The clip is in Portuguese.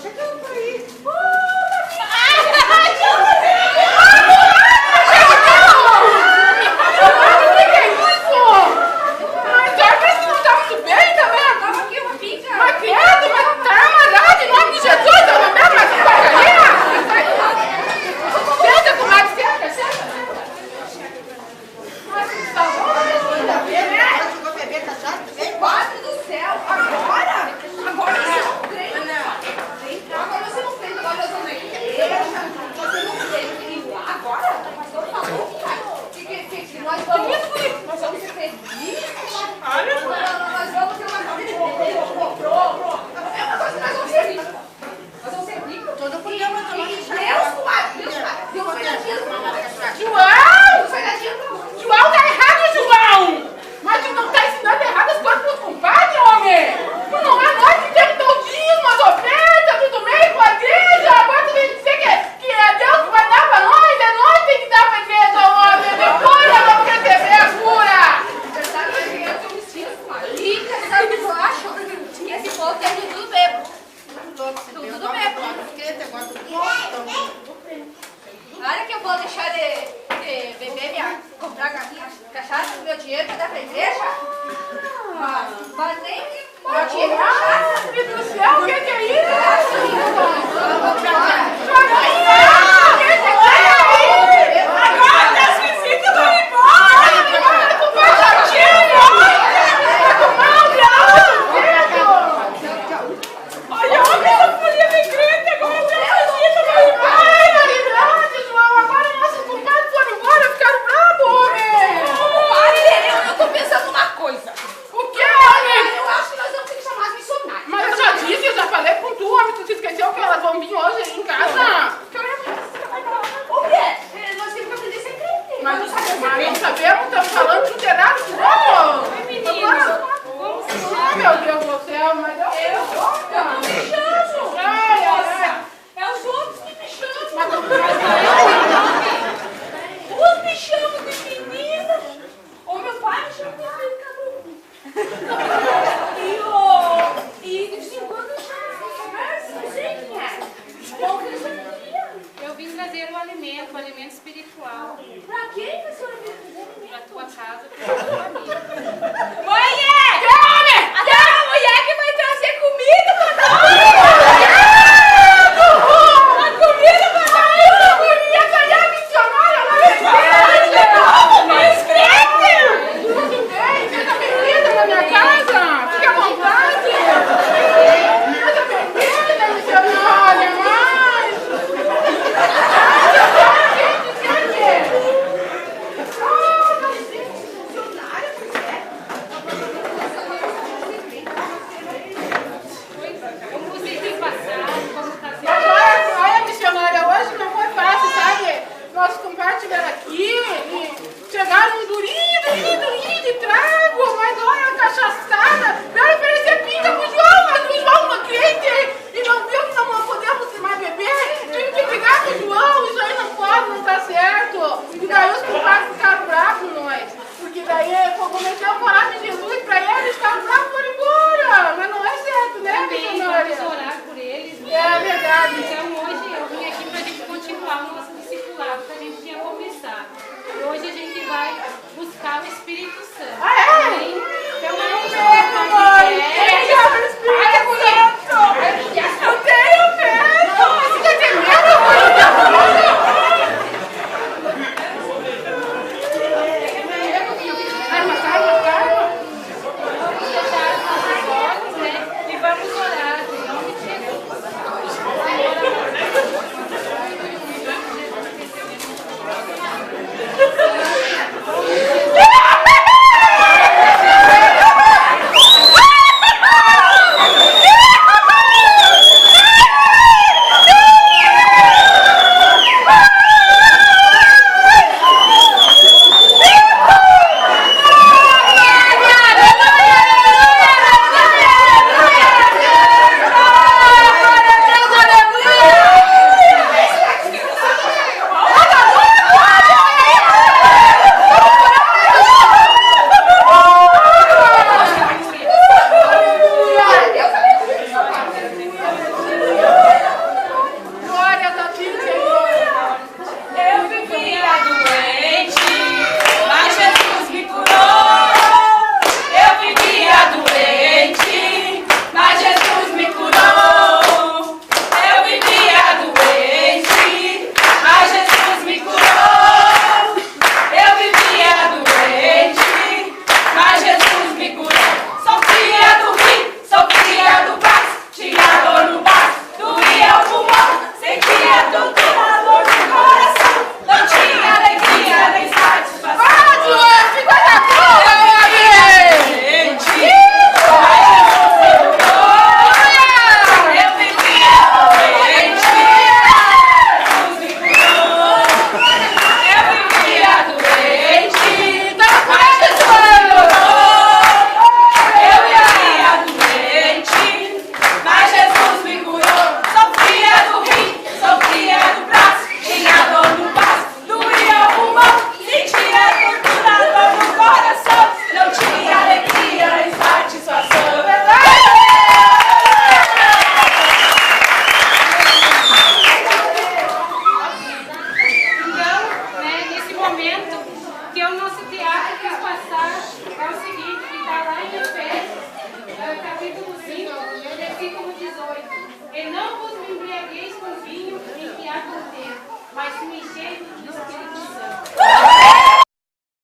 chegando por aí. Olha que eu vou deixar de beber comprar cachaça com meu dinheiro pra dar pra igreja. Mas nem meu dinheiro cachaça. Meu Deus do céu, o que é isso? Agora as visitas vão embora! Tu vai chatinho! Olha, essa folia me grita, agora as visitas vão embora! Agora nossos compadres foram embora, ficaram bravos, homem! Eu tô pensando numa coisa. O que, homem? Eu acho que nós vamos ter que chamar as missionárias. Mas eu já disse, eu já falei com tu, homem, tu te esqueceu que elas vão vir hoje em casa? O quê? Nós temos que aprender a ser crente. Mas não sabemos, estamos falando tudo errado, que vamos? Oi, menina. Como se chama? Oh, meu Deus do céu, mas eu não me chamo. Ai. É os outros que me chamam. Mas Os me chamam de menina. Ou meu pai me chama de menina. E de vez em quando eu chamo. Mas não sei quem é. Qual que eles Eu vim trazer o alimento espiritual. Pra quem que a senhora veio trazer? Pra tua casa, pra tua família. Mulher! Aquela mulher que vai trazer comida pra nós! A comida pra nós! A mulher ganhar missionária lá! Mas crente! Tudo bem, seja bem-vinda na minha casa! Fique à vontade! Seja bem-vinda, missionária, mas... Missionária, pois é. embriagueis com vinho em que há contento, mas me enchei do Espírito Santo.